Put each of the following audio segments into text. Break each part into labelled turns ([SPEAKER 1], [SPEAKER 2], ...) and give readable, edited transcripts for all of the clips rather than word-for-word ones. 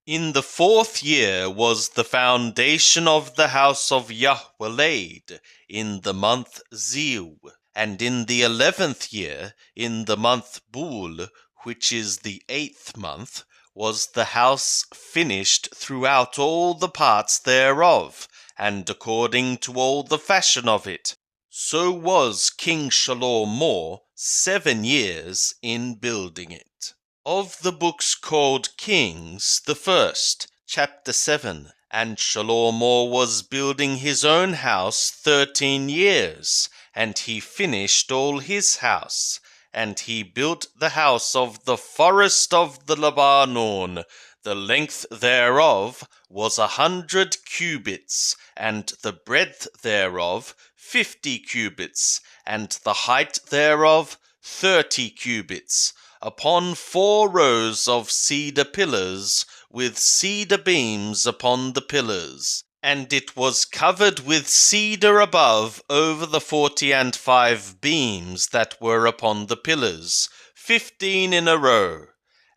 [SPEAKER 1] In the 4th year was the foundation of the house of Yahweh laid, in the month Ziu. And in the 11th year, in the month Bul, which is the 8th month, was the house finished throughout all the parts thereof, and according to all the fashion of it. So was King Shalom 7 years in building it. Of the books called Kings, the first, chapter 7. And Shalom was building his own house 13 years, and he finished all his house. And he built the house of the forest of the Lebanon. The length thereof was 100 cubits, and the breadth thereof 50 cubits, and the height thereof 30 cubits, upon 4 rows of cedar pillars, with cedar beams upon the pillars. And it was covered with cedar above over the 45 beams that were upon the pillars, 15 in a row.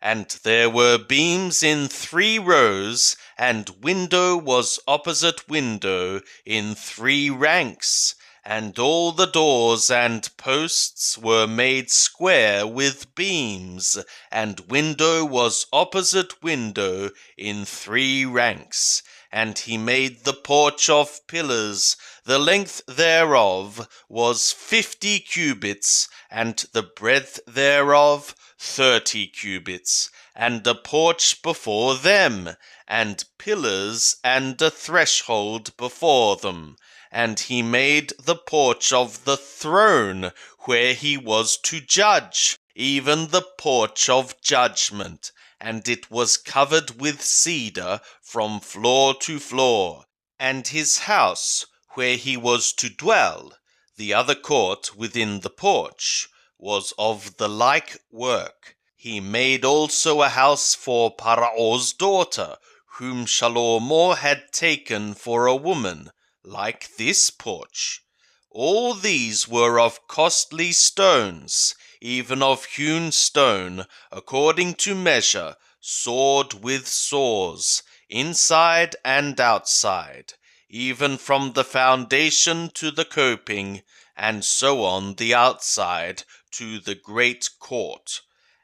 [SPEAKER 1] And there were beams in 3 rows, and window was opposite window in 3 ranks. And all the doors and posts were made square with beams, and window was opposite window in 3 ranks. And he made the porch of pillars. The length thereof was 50 cubits, and the breadth thereof 30 cubits, and a porch before them, and pillars and a threshold before them. And he made the porch of the throne, where he was to judge, even the porch of judgment. And it was covered with cedar from floor to floor. And his house, where he was to dwell, the other court within the porch, was of the like work. He made also a house for Parao's daughter, whom Shalom had taken for a woman, like this porch. All these were of costly stones, even of hewn stone, according to measure, sawed with saws, inside and outside, even from the foundation to the coping, and so on the outside to the great court.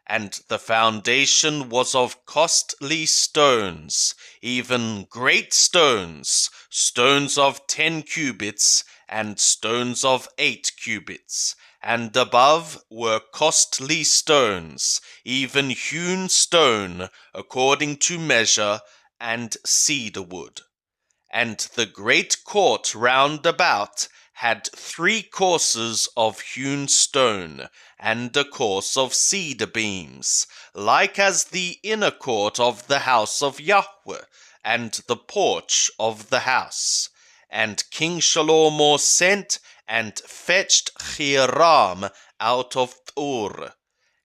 [SPEAKER 1] And the foundation was of costly stones, even great stones, stones of 10 cubits, and stones of 8 cubits. And above were costly stones, even hewn stone, according to measure, and cedar wood. And the great court round about had 3 courses of hewn stone, and a course of cedar beams, like as the inner court of the house of Yahweh, and the porch of the house. And King Shalom sent and fetched Hiram out of Ur.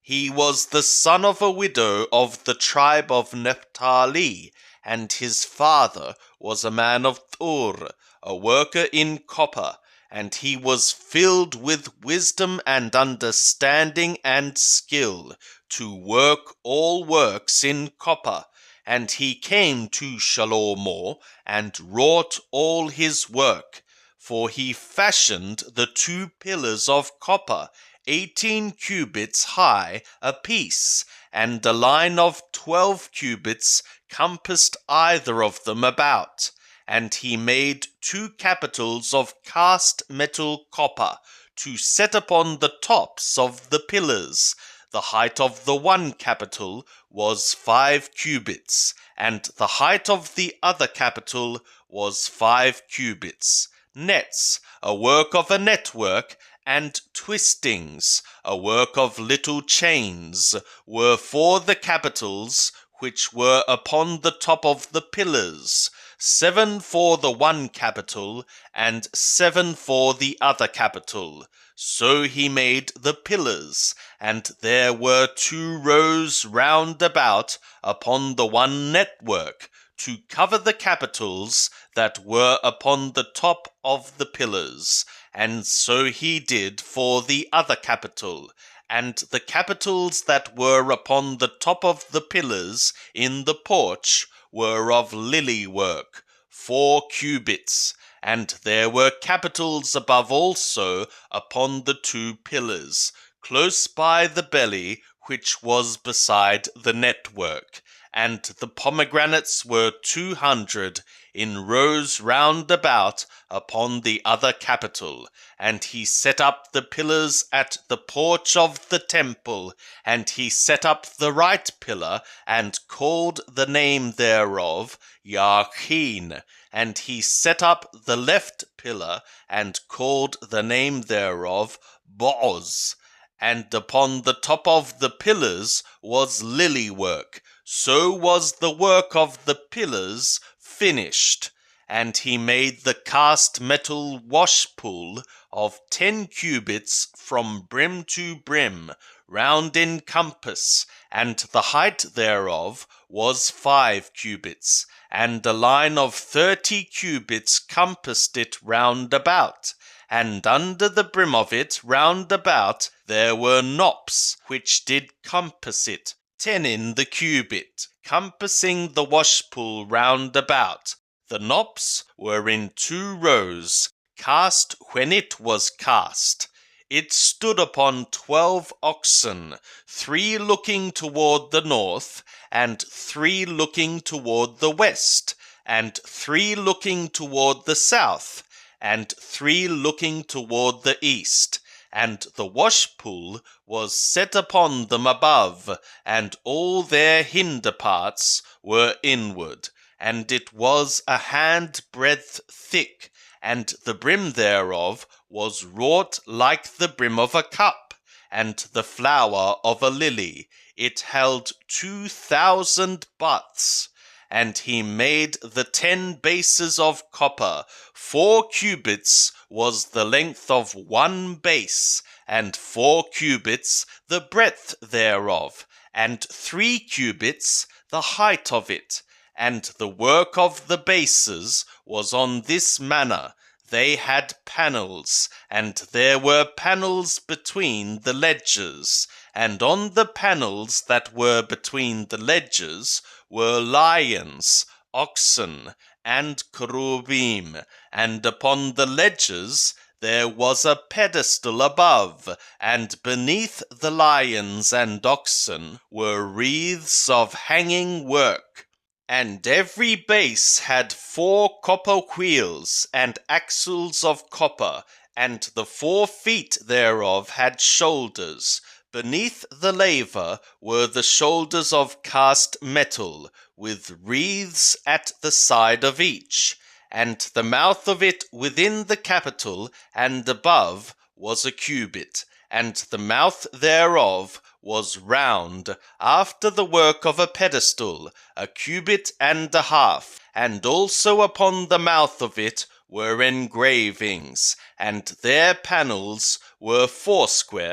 [SPEAKER 1] He was the son of a widow of the tribe of Naphtali, and his father was a man of Ur, a worker in copper, and he was filled with wisdom and understanding and skill to work all works in copper. And he came to Shalom and wrought all his work, for he fashioned the 2 pillars of copper, 18 cubits high apiece, and a line of 12 cubits compassed either of them about. And he made 2 capitals of cast metal copper, to set upon the tops of the pillars. The height of the one capital was 5 cubits, and the height of the other capital was 5 cubits. Nets, a work of a network, and twistings, a work of little chains, were for the capitals which were upon the top of the pillars, 7 for the one capital, and 7 for the other capital. So he made the pillars, and there were 2 rows round about upon the one network, to cover the capitals that were upon the top of the pillars. And so he did for the other capital, And the capitals that were upon the top of the pillars in the porch were of lily work, 4 cubits. And there were capitals above also upon the 2 pillars, close by the belly which was beside the network. And the pomegranates were 200 in rows round about upon the other capital. And he set up the pillars at the porch of the temple, and he set up the right pillar, and called the name thereof Yachin. And he set up the left pillar, and called the name thereof Boaz. And upon the top of the pillars was lily work. So was the work of the pillars finished. And he made the cast metal washpool of 10 cubits from brim to brim, round in compass, and the height thereof was 5 cubits, and a line of 30 cubits compassed it round about. And under the brim of it round about there were knops, which did compass it, 10 in the cubit, compassing the washpool round about. The knops were in 2 rows, cast when it was cast. It stood upon 12 oxen, 3 looking toward the north, and 3 looking toward the west, and 3 looking toward the south, and 3 looking toward the east. And the washpool was set upon them above, and all their hinder parts were inward. And it was a handbreadth thick, and the brim thereof was wrought like the brim of a cup, and the flower of a lily. It held 2,000 baths. And he made the 10 bases of copper. 4 cubits was the length of 1 base, and 4 cubits the breadth thereof, and 3 cubits the height of it. And the work of the bases was on this manner. They had panels, and there were panels between the ledges. And on the panels that were between the ledges were lions, oxen, and cherubim. And upon the ledges there was a pedestal above, and beneath the lions and oxen were wreaths of hanging work. And every base had 4 copper wheels, and axles of copper, and the 4 feet thereof had shoulders. Beneath the laver were the shoulders of cast metal, with wreaths at the side of each. And the mouth of it within the capital and above was a cubit, and the mouth thereof was round, after the work of a pedestal, a cubit and a half. And also upon the mouth of it were engravings, and their panels were 4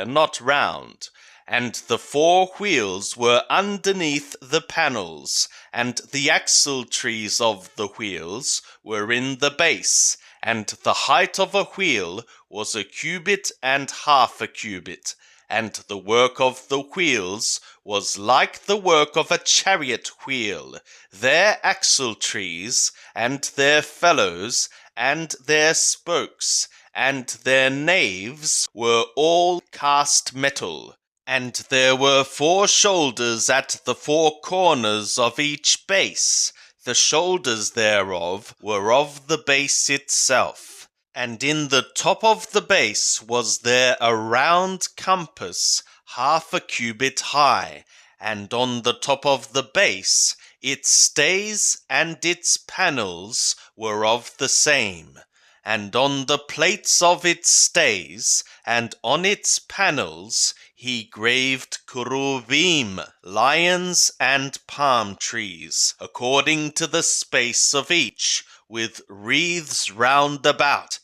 [SPEAKER 1] not round. And the 4 wheels were underneath the panels, and the axle trees of the wheels were in the base. And the height of a wheel was a cubit and half a cubit. And the work of the wheels was like the work of a chariot wheel. Their axle trees, and their felloes, and their spokes, and their naves were all cast metal. And there were 4 shoulders at the 4 corners of each base. The shoulders thereof were of the base itself. And in the top of the base was there a round compass, half a cubit high. And on the top of the base, its stays and its panels were of the same. And on the plates of its stays, and on its panels, he graved cherubim, lions, and palm trees, according to the space of each, with wreaths round about.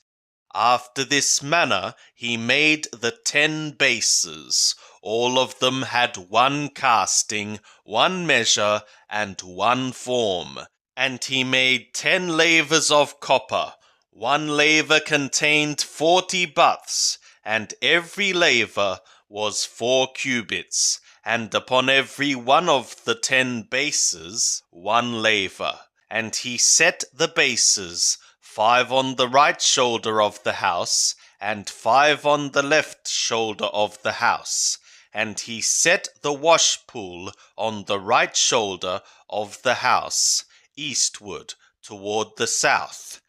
[SPEAKER 1] After this manner he made the 10 bases. All of them had 1 casting, 1 measure, and 1 form. And he made 10 lavers of copper. 1 laver contained 40 baths, and every laver was 4 cubits, and upon every one of the 10 bases 1 laver. And he set the bases, 5 on the right shoulder of the house, and 5 on the left shoulder of the house. And he set the washpool on the right shoulder of the house, eastward toward the south.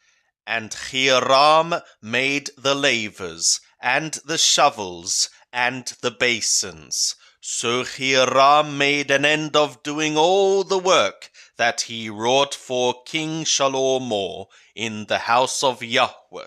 [SPEAKER 1] And Hiram made the lavers, and the shovels, and the basins. So Hiram made an end of doing all the work that he wrought for King Shalomor in the house of Yahweh.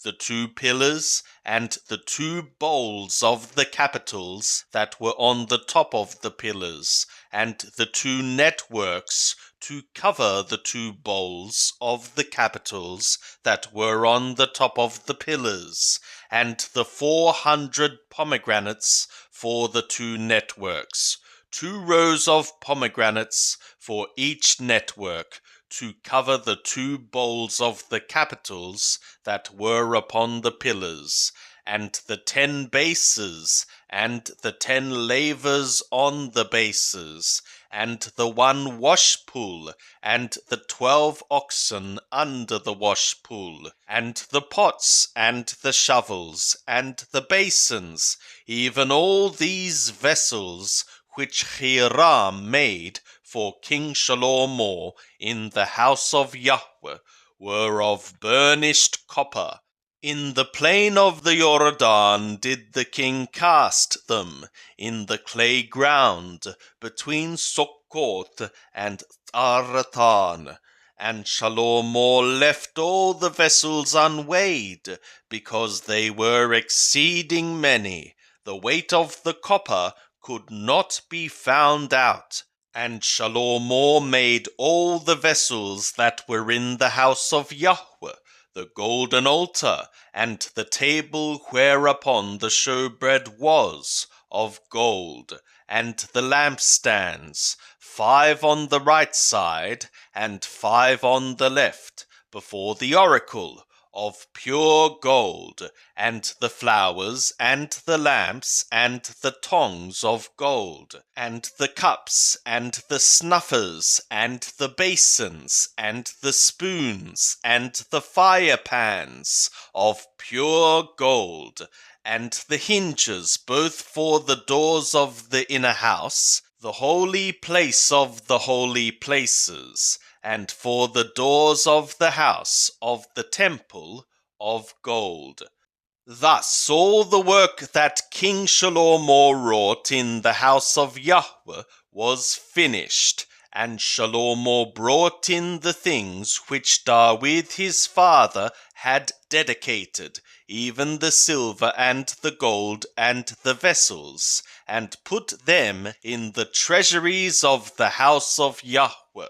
[SPEAKER 1] The 2 pillars and the 2 bowls of the capitals that were on the top of the pillars, and the 2 networks to cover the 2 bowls of the capitals that were on the top of the pillars, and the 400 pomegranates for the 2 networks, 2 rows of pomegranates for each network, to cover the 2 bowls of the capitals that were upon the pillars, and the 10 bases, and the 10 lavers on the bases, and the 1 washpool, and the 12 oxen under the washpool, and the pots, and the shovels, and the basins, even all these vessels which Hiram made for King Shalomor in the house of Yahweh, were of burnished copper. In the plain of the Jordan did the king cast them, in the clay ground, between Succoth and Aratan. And Shalomor left all the vessels unweighed, because they were exceeding many. The weight of the copper could not be found out. And Shalomor made all the vessels that were in the house of Yahweh, the golden altar, and the table whereupon the showbread was, of gold, and the lampstands, 5 on the right side, and 5 on the left, before the oracle, of pure gold, and the flowers, and the lamps, and the tongs of gold, and the cups, and the snuffers, and the basins, and the spoons, and the fire pans, of pure gold, and the hinges both for the doors of the inner house, the holy place of the holy places, and for the doors of the house of the temple of gold. Thus all the work that King Shalomor wrought in the house of Yahweh was finished, and Shalomor brought in the things which David his father had dedicated, even the silver and the gold and the vessels, and put them in the treasuries of the house of Yahweh.